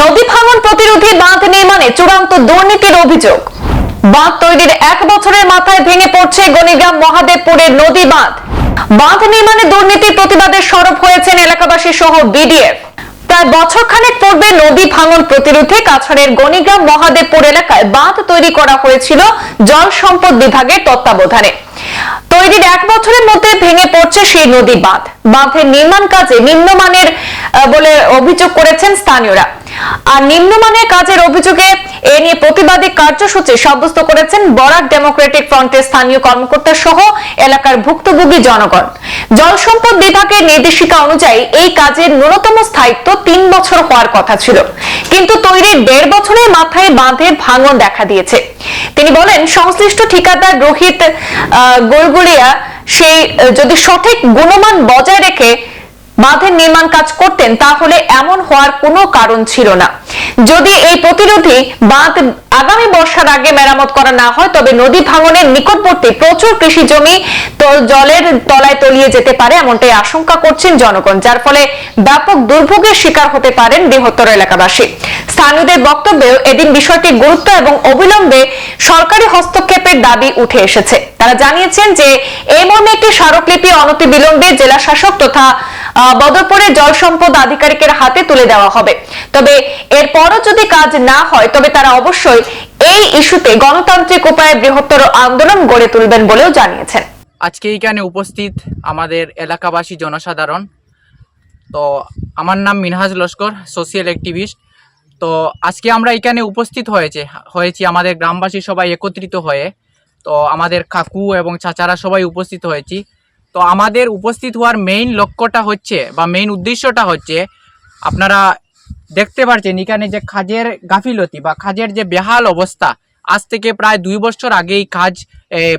নদী ভাঙন প্রতিরোধে বাঁধ নির্মাণে চূড়ান্ত দুর্নীতির অভিযোগ। বাঁধ তৈরির 1 বছরের মাথায় ভেঙে পড়ছে গণিগ্রাম মহাদেবপুরের নদী বাঁধ। বাঁধ নির্মাণে দুর্নীতির প্রতিবাদে সরব হয়েছেন এলাকাবাসী সহ বিডিএফ। প্রায় বছরখানেক পূর্বে নদী ভাঙন প্রতিরোধে কাছাড়ের গণিগ্রাম মহাদেবপুর এলাকায় বাঁধ তৈরি করা হয়েছিল জল সম্পদ বিভাগের তত্ত্বাবধানে। তৈরির 1 বছরের মধ্যে ভেঙে পড়ছে সেই নদী বাঁধ। বাঁধের নির্মাণ কাজে নিম্নমানের বলে অভিযোগ করেছেন স্থানীয়রা। আর নিম্নমানের কাজের অভিযোগে এ নিয়ে প্রতিবাদী কার্যসূচি সাব্যস্ত করেছেন বরাক ডেমোক্রেটিক ফ্রন্টের স্থানীয় কর্মকর্তা সহ এলাকার ভুক্তভোগী জনগণ। জল সম্পদ বিভাগের নির্দেশিকা অনুযায়ী এই কাজের ন্যূনতম স্থায়িত্ব 3 বছর হওয়ার কথা ছিল, কিন্তু তৈরির 1.5 বছরের মাথায় বাঁধে ভাঙন দেখা দিয়েছে। তিনি বলেন, সংশ্লিষ্ট ঠিকাদার রোহিত গোলগুলিয়া সেই যদি সঠিক গুণমান বজায় রেখে বাঁধের নির্মাণ কাজ করতেন তাহলে এমন হওয়ার কোনো কারণ ছিল না। যদি এই প্রতিরোধী বাঁধ আগামী বর্ষার আগে মেরামত করা না হয় তবে নদী ভাঙনের নিকটবর্তী প্রচুর কৃষি জমি জলের তলায় তলিয়ে যেতে পারে, এমনটাই আশঙ্কা করছেন জনগণ, যার ফলে ব্যাপক দুর্ভোগের শিকার হতে পারেন বৃহত্তর এলাকাবাসী। স্থানীয়দের বক্তব্যে এদিন বিষয়টি গুরুত্ব এবং অবিলম্বে সরকারি হস্তক্ষেপের দাবি উঠে এসেছে। তারা জানিয়েছেন যে এই মর্মে একটি স্মারকলিপি অনতিবিলম্বে জেলা শাসক তথা বদরপুরের জল সম্পদ আধিকারিকের হাতে তুলে দেওয়া হবে। তবে এরপরও যদি কাজ না হয় তবে তারা অবশ্যই এই ইস্যুতে গণতান্ত্রিক উপায়ে বৃহত্তর আন্দোলন গড়ে তুলবেন বলেও জানিয়েছেন। আজকে এখানে উপস্থিত আমাদের এলাকাবাসী জনসাধারণ। তো আমার নাম মিনহাজ লস্কর, সোশিয়াল অ্যাক্টিভিস্ট। তো আজকে আমরা এখানে উপস্থিত হয়েছি আমাদের গ্রামবাসী সবাই একত্রিত হয়ে। তো আমাদের কাকু এবং চাচারা সবাই উপস্থিত হয়েছি। তো আমাদের উপস্থিত হওয়ার মেইন লক্ষ্যটা হচ্ছে বা মেইন উদ্দেশ্যটা হচ্ছে, আপনারা দেখতে পাচ্ছেন এখানে যে কাজের গাফিলতি বা কাজের যে বেহাল অবস্থা। আজ থেকে প্রায় 2 বছর আগেই কাজ,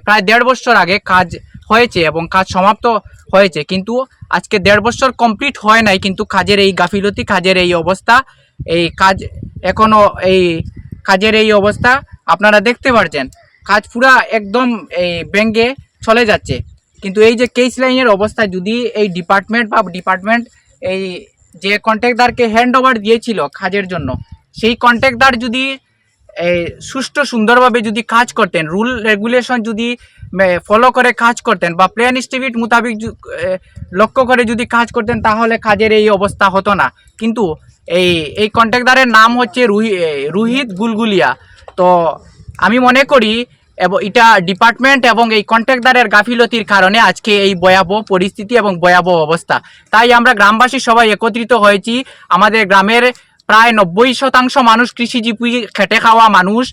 প্রায় 1.5 বছর আগে কাজ হয়েছে এবং কাজ সমাপ্ত হয়েছে, কিন্তু আজকে 1.5 বছর কমপ্লিট হয় নাই, কিন্তু কাজের এই গাফিলতি, কাজের এই অবস্থা, এই কাজ এখনো এই কাজের এই অবস্থা আপনারা দেখতে পাচ্ছেন। কাজ পুরা একদম ভেঙে চলে যাচ্ছে। কিন্তু এই যে কেস লাইনের অবস্থা, যদি এই ডিপার্টমেন্ট এই যে কন্ট্রাক্টরকে হ্যান্ড ওভার দিয়েছিল কাজের জন্য, সেই কন্ট্রাক্টর যদি সুষ্ঠু সুন্দরভাবে যদি কাজ করতেন, রুল রেগুলেশন যদি ফলো করে কাজ করতেন বা প্ল্যান এস্টিমেট মোতাবেক লক্ষ্য করে যদি কাজ করতেন তাহলে কাজের এই অবস্থা হতো না। কিন্তু এই কন্ট্রাক্টরের নাম হচ্ছে রোহিত গুলগুলিয়া। তো আমি মনে করি এবং এটা ডিপার্টমেন্ট এবং এই কন্ট্রাক্টরের গাফিলতির কারণে আজকে এই ভয়াবহ পরিস্থিতি এবং ভয়াবহ অবস্থা। তাই আমরা গ্রামবাসী সবাই একত্রিত হয়েছি। আমাদের গ্রামের প্রায় 90% মানুষ কৃষিজীবী, খেটে খাওয়া মানুষ,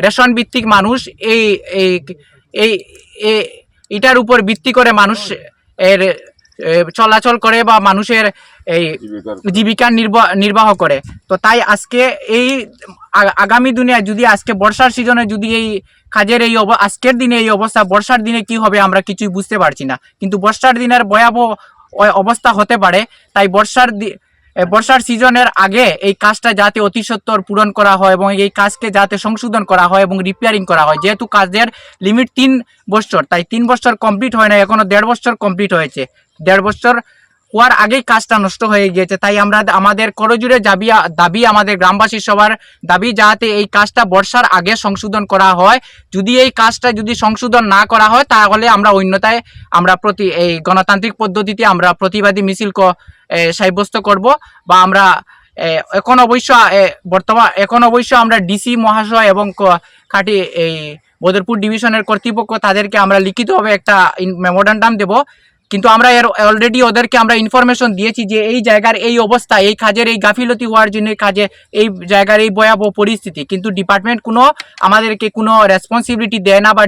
রেশন ভিত্তিক মানুষ। এটার উপর ভিত্তি করে মানুষ এর চলাচল করে বা মানুষের এই জীবিকা নির্বাহ করে। তো তাই আজকে এই আগামী দুনিয়ায় যদি আজকে বর্ষার সিজনে যদি এই কাজের এই আজকের দিনে এই অবস্থা, বর্ষার দিনে কি হবে আমরা কিছুই বুঝতে পারছি না, কিন্তু বর্ষার দিনের ভয়াবহ অবস্থা হতে পারে। তাই বর্ষার সিজনের আগে এই কাজটা যাতে অতি সত্বর পূরণ করা হয় এবং এই কাজকে যাতে সংশোধন করা হয় এবং রিপেয়ারিং করা হয়। যেহেতু কাজের লিমিট 3 বছর, তাই 3 বছর কমপ্লিট হয় না, এখনো 1.5 বছর কমপ্লিট হয়েছে। 1.5 বছর হওয়ার আগেই কাজটা নষ্ট হয়ে গিয়েছে। তাই আমরা আমাদের করজোড়ে দাবি, আমাদের গ্রামবাসীর সবার দাবি, যাতে এই কাজটা বর্ষার আগে সংশোধন করা হয়। যদি এই কাজটা যদি সংশোধন না করা হয় তাহলে আমরা অন্যথায় আমরা এই গণতান্ত্রিক পদ্ধতিতে আমরা প্রতিবাদী মিছিল সাব্যস্ত করব বা আমরা এখন অবশ্য আমরা ডিসি মহাশয় এবং খাটি এই বদরপুর ডিভিশনের কর্তৃপক্ষ তাদেরকে আমরা লিখিতভাবে একটা মেমোরেন্ডাম দেব। কিন্তু আমরা অলরেডি ওদেরকে আমরা ইনফরমেশন দিয়েছি যে এই জায়গার এই অবস্থা, এই কাজের এই গাফিলতি হওয়ার জন্য কাজে এই জায়গার এই ভয়াবহ পরিস্থিতি, কিন্তু ডিপার্টমেন্ট আমাদেরকে কোনো রেসপন্সিবিলিটি দেয় না বা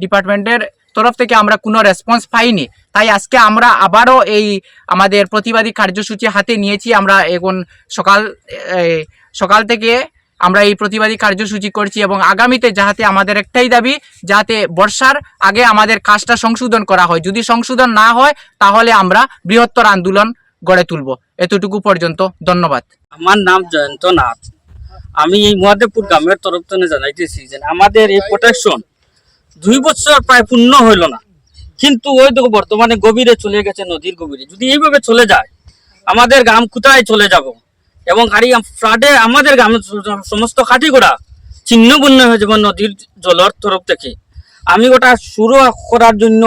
ডিপার্টমেন্টের তরফ থেকে আমরা কোনো রেসপন্স পাইনি। তাই আজকে আমরা আবারও এই আমাদের প্রতিবাদী কার্যসূচি হাতে নিয়েছি। আমরা এখন সকাল থেকে আমরা এই প্রতিবাদী কার্যসূচি করছি এবং আগামীতে যাতে আমাদের একটাই দাবি, যাতে বর্ষার আগে আমাদের কাজটা সংশোধন করা হয়। যদি সংশোধন না হয় তাহলে আমরা বৃহত্তর আন্দোলন গড়ে তুলব। এতটুকু পর্যন্ত, ধন্যবাদ। আমার নাম জয়ন্ত নাথ। আমি এই মহাদেবপুর গ্রামের তরফ থেকে জানাইতেছি যে আমাদের এই প্রোটেকশন 2 বছর প্রায় পূর্ণ হইল না, কিন্তু ওই দেখো বর্তমানে গভীরে চলে গেছে, নদীর গভীরে। যদি এইভাবে চলে যায় আমাদের গ্রাম কোথায় চলে যাব? এবং গাড়ি ফ্লাডে আমাদের গ্রামের সমস্ত খাটিগোড়া ছিন্ন ভিন্ন হয়ে যাবে নদীর জলের তরফ থেকে। আমি ওটা শুরু করার জন্য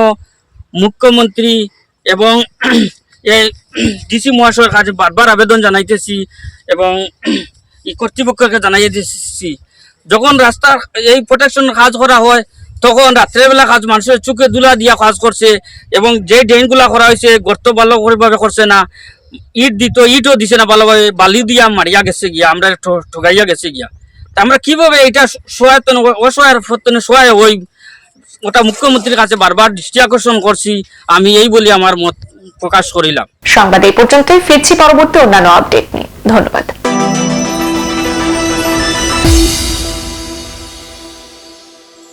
মুখ্যমন্ত্রী এবং এই ডিসি মহাশয়ের কাছে বারবার আবেদন জানাইতেছি এবং এই কর্তৃপক্ষকে জানাইয়ে দিচ্ছি। যখন রাস্তার এই প্রোটেকশন কাজ করা হয় তখন রাত্রেবেলা কাজ মানুষের চোখে দুলা দিয়া কাজ করছে এবং যে ড্রেনগুলা করা হয়েছে গর্ত ভালোভাবে করছে না, ইট দিত ইটও দিছে না ভালোভাবে, বালি দিয়া মারিয়া গেছে গিয়া, আমরা ঠগাইয়া গেছে গিয়া। তা আমরা কিভাবে এটা সহায়তন অসহায়ের ফতনে সহায় হই, ওটা মুখ্যমন্ত্রীর কাছে বারবার দৃষ্টি আকর্ষণ করছি। আমি এই বলি আমার মত প্রকাশ করিলাম। সংবাদ এই পর্যন্তই, ফিরছি পরবর্তী অন্যান্য আপডেট নিয়ে। ধন্যবাদ।